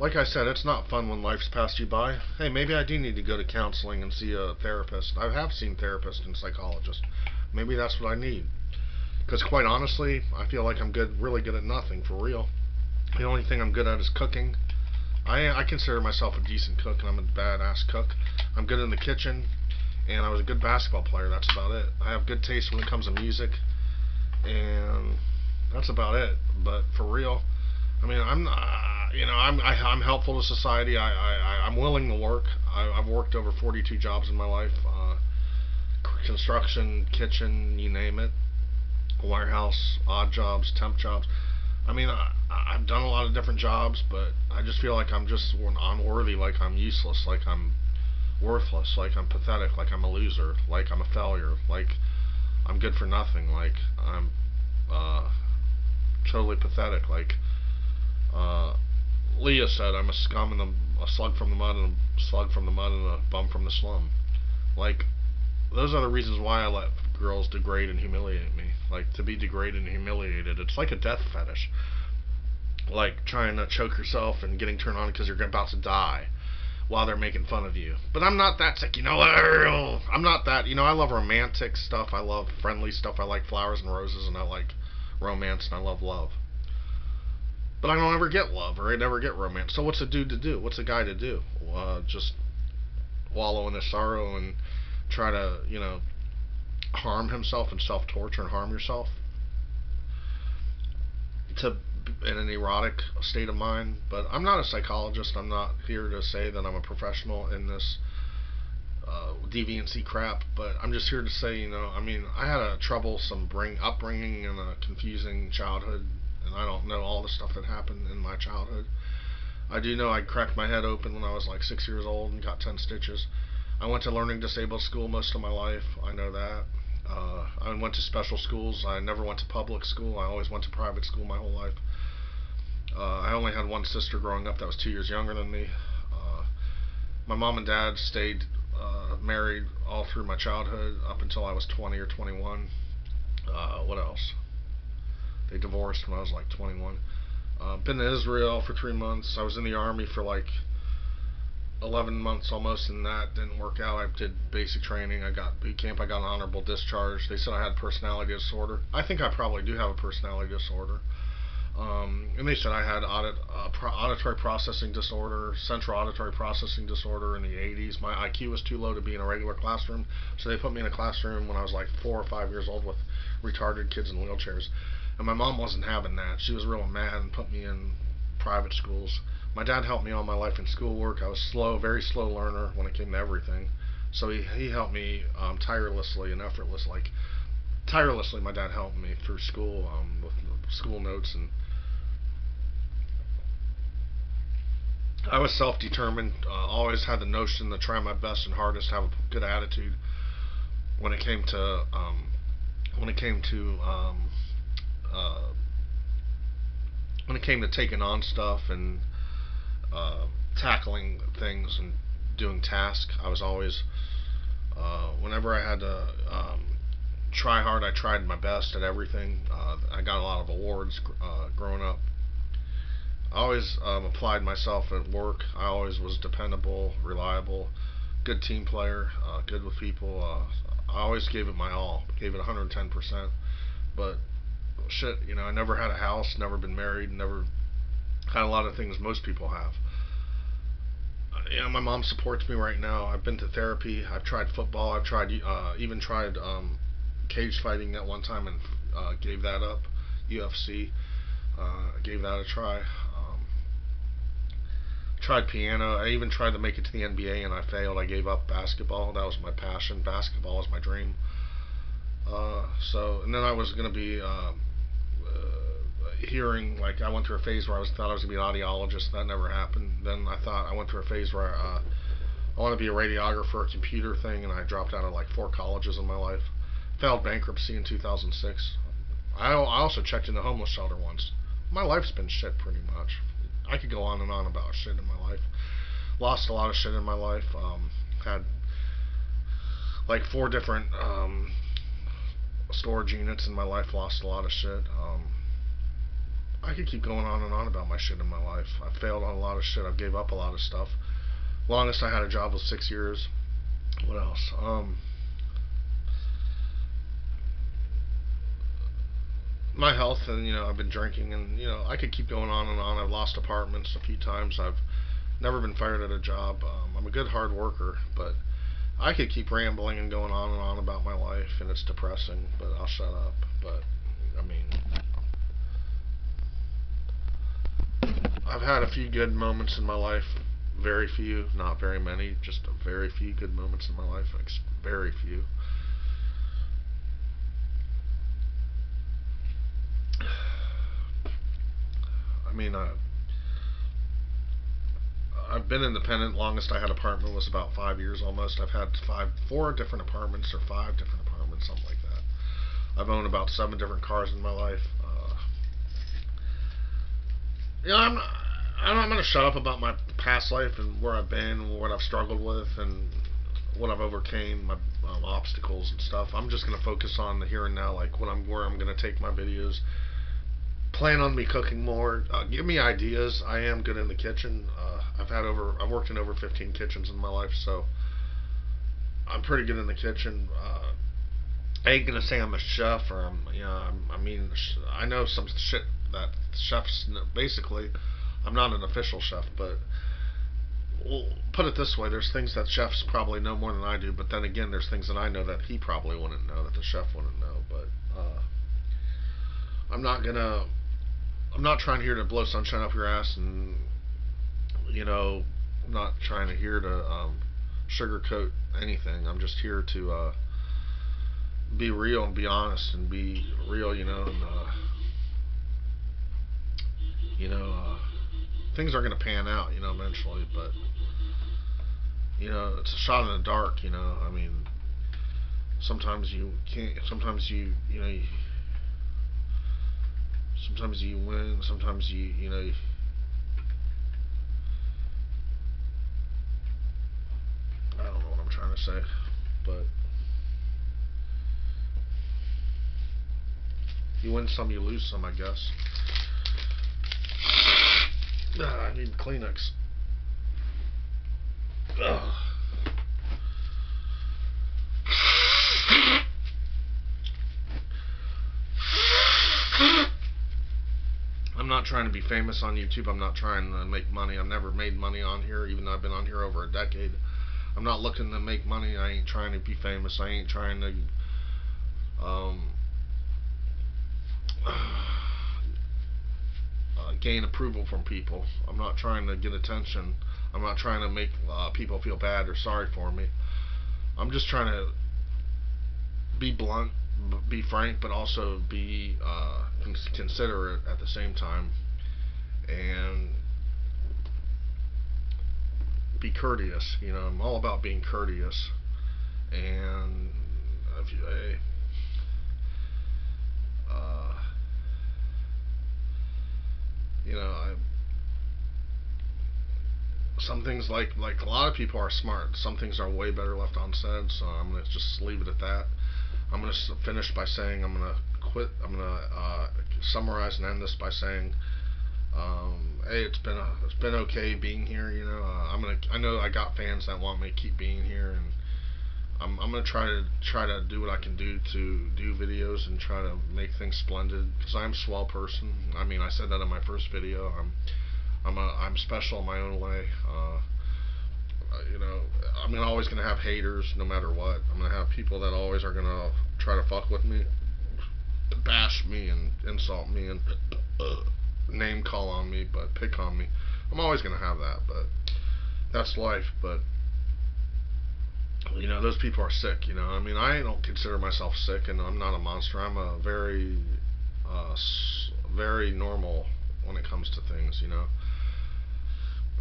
like I said, it's not fun when life's passed you by. Hey, maybe I do need to go to counseling and see a therapist. I have seen therapists and psychologists. Maybe that's what I need. Because quite honestly, I feel like I'm good, really good at nothing for real. The only thing I'm good at is cooking. I consider myself a decent cook, and I'm a badass cook. I'm good in the kitchen, and I was a good basketball player. That's about it. I have good taste when it comes to music, and that's about it. But for real, I mean, I'm helpful to society. I'm willing to work. I've worked over 42 jobs in my life. Construction, kitchen, you name it. Warehouse, odd jobs, temp jobs. I mean, I've done a lot of different jobs, but I just feel like I'm just unworthy, like I'm useless, like I'm worthless, like I'm pathetic, like I'm a loser, like I'm a failure, like I'm good for nothing, like I'm uh, totally pathetic, like uh, Leah said, I'm a scum and a slug from the mud and a slug from the mud and a bum from the slum. Like, those are the reasons why I let girls degrade and humiliate me. Like, to be degraded and humiliated, it's like a death fetish. Like trying to choke yourself and getting turned on because you're about to die while they're making fun of you. But I'm not that sick, you know. I'm not that. You know, I love romantic stuff. I love friendly stuff. I like flowers and roses, and I like romance, and I love love. But I don't ever get love, or I never get romance. So what's a dude to do? What's a guy to do? Just wallow in his sorrow and try to, harm himself and self-torture and harm yourself to in an erotic state of mind. But I'm not a psychologist. I'm not here to say that I'm a professional in this deviancy crap. But I'm just here to say, I mean, I had a troublesome upbringing and a confusing childhood, and I don't know all the stuff that happened in my childhood. I do know I cracked my head open when I was like 6 years old and got 10 stitches. I went to learning disabled school most of my life. I know that. I went to special schools. I never went to public school. I always went to private school my whole life. I only had one sister growing up that was 2 years younger than me. My mom and dad stayed married all through my childhood up until I was 20 or 21. What else? They divorced when I was like 21. Been to Israel for 3 months. I was in the army for like 11 months almost, and that didn't work out. I did basic training. I got boot camp. I got an honorable discharge. They said I had personality disorder. I think I probably do have a personality disorder. And they said I had auditory processing disorder, central auditory processing disorder in the 80s. My IQ was too low to be in a regular classroom, so they put me in a classroom when I was like 4 or 5 years old with retarded kids in wheelchairs. And my mom wasn't having that. She was real mad and put me in private schools. My dad helped me all my life in schoolwork. I was slow, very slow learner when it came to everything. So he helped me tirelessly and effortlessly. Like, tirelessly, my dad helped me through school with school notes, and I was self-determined. Always had the notion to try my best and hardest, have a good attitude when it came to when it came to uh, when it came to taking on stuff and tackling things and doing tasks. I was always, whenever I had to try hard, I tried my best at everything. I got a lot of awards growing up. I always applied myself at work. I always was dependable, reliable, good team player, good with people. I always gave it my all, gave it 110%. But shit, I never had a house, never been married, never had a lot of things most people have. My mom supports me right now. I've been to therapy. I've tried football. I've tried even tried cage fighting at one time and gave that up. UFC. Gave that a try. Tried piano. I even tried to make it to the NBA and I failed. I gave up basketball. That was my passion. Basketball was my dream. And then I was gonna be hearing, like, I went through a phase where thought I was gonna be an audiologist. That never happened. Then I went through a phase where I want to be a radiographer, a computer thing, and I dropped out of like 4 colleges in my life. Failed bankruptcy in 2006. I also checked in the homeless shelter once. My life's been shit pretty much. I could go on and on about shit in my life. Lost a lot of shit in my life. Had like 4 different storage units in my life. Lost a lot of shit. I could keep going on and on about my shit in my life. I've failed on a lot of shit. I've gave up a lot of stuff. Longest I had a job was 6 years. What else? My health, and I've been drinking, and I could keep going on and on. I've lost apartments a few times. I've never been fired at a job. I'm a good hard worker, but I could keep rambling and going on and on about my life, and it's depressing, but I'll shut up. But I mean, I've had a few good moments in my life. Very few, not very many, just a very few good moments in my life. Like, very few. I mean, I've been independent. Longest I had an apartment was about 5 years almost. I've had 4 different apartments or 5 different apartments, something like that. I've owned about 7 different cars in my life. I'm going to shut up about my past life and where I've been, what I've struggled with, and what I've overcame, my obstacles and stuff. I'm just going to focus on the here and now, like where I'm going to take my videos. Plan on me cooking more. Give me ideas. I am good in the kitchen. I've worked in over 15 kitchens in my life, so I'm pretty good in the kitchen. I ain't gonna say I'm a chef, or I mean, I know some shit that chefs basically. I'm not an official chef, but we'll put it this way: there's things that chefs probably know more than I do, but then again, there's things that I know that he probably wouldn't know, that the chef wouldn't know. But I'm not trying here to blow sunshine up your ass, and I'm not trying to here to sugarcoat anything. I'm just here to be real and be honest and be real, and things are gonna pan out, eventually. But it's a shot in the dark. I mean, sometimes you can't. Sometimes sometimes you win. Sometimes I don't know what I'm trying to say, but you win some, you lose some, I guess. I need Kleenex. Ugh. I'm not trying to be famous on YouTube. I'm not trying to make money. I've never made money on here, even though I've been on here over a decade. I'm not looking to make money. I ain't trying to be famous. I ain't trying to gain approval from people. I'm not trying to get attention. I'm not trying to make people feel bad or sorry for me. I'm just trying to be blunt, be frank, but also be considerate at the same time, and be courteous. I'm all about being courteous, and if you, some things, like a lot of people are smart. Some things are way better left unsaid, so I'm gonna just leave it at that. I'm gonna finish by saying I'm gonna quit. I'm gonna summarize and end this by saying, hey, it's been okay being here. I know I got fans that want me to keep being here, and I'm gonna try to do what I can do to do videos and try to make things splendid, because I'm a swell person. I mean, I said that in my first video. I'm special in my own way. I'm always gonna have haters no matter what. I'm gonna have people that always are gonna try to fuck with me, bash me and insult me and name call on me, but pick on me. I'm always gonna have that, but that's life. But those people are sick. I don't consider myself sick, and I'm not a monster. I'm a very very normal when it comes to things.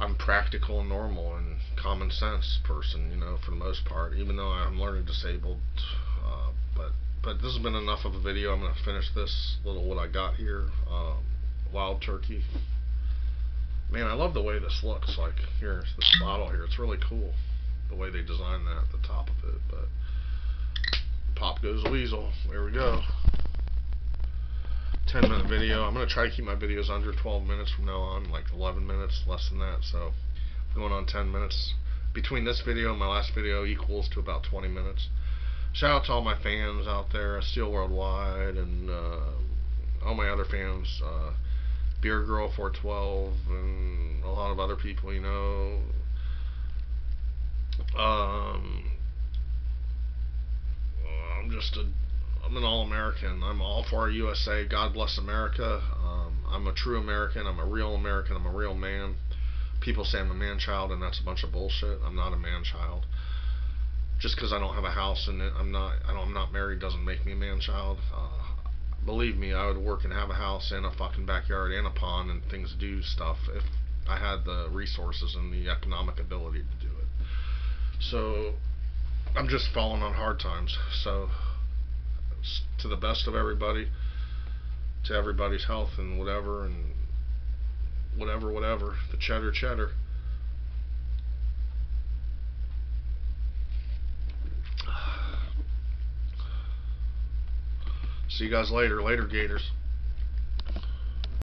I'm practical and normal and common sense person, for the most part, even though I'm learning disabled. But this has been enough of a video. I'm going to finish this little what I got here. Wild turkey. Man, I love the way this looks. Like, here, this bottle here. It's really cool, the way they designed that at the top of it. But pop goes the weasel. There we go. 10-minute video. I'm going to try to keep my videos under 12 minutes from now on, like 11 minutes, less than that. So going on 10 minutes. Between this video and my last video equals to about 20 minutes. Shout out to all my fans out there, Steel Worldwide, and all my other fans, Beer Girl 412, and a lot of other people, you know. I'm an all-American. I'm all for USA. God bless America. I'm a true American. I'm a real American. I'm a real man. People say I'm a man-child, and that's a bunch of bullshit. I'm not a man-child. Just because I don't have a house and I'm not married doesn't make me a man-child. Believe me, I would work and have a house and a fucking backyard and a pond and things to do stuff if I had the resources and the economic ability to do it. So I'm just falling on hard times. So to the best of everybody, to everybody's health and whatever, the cheddar. See you guys later. Later, Gators.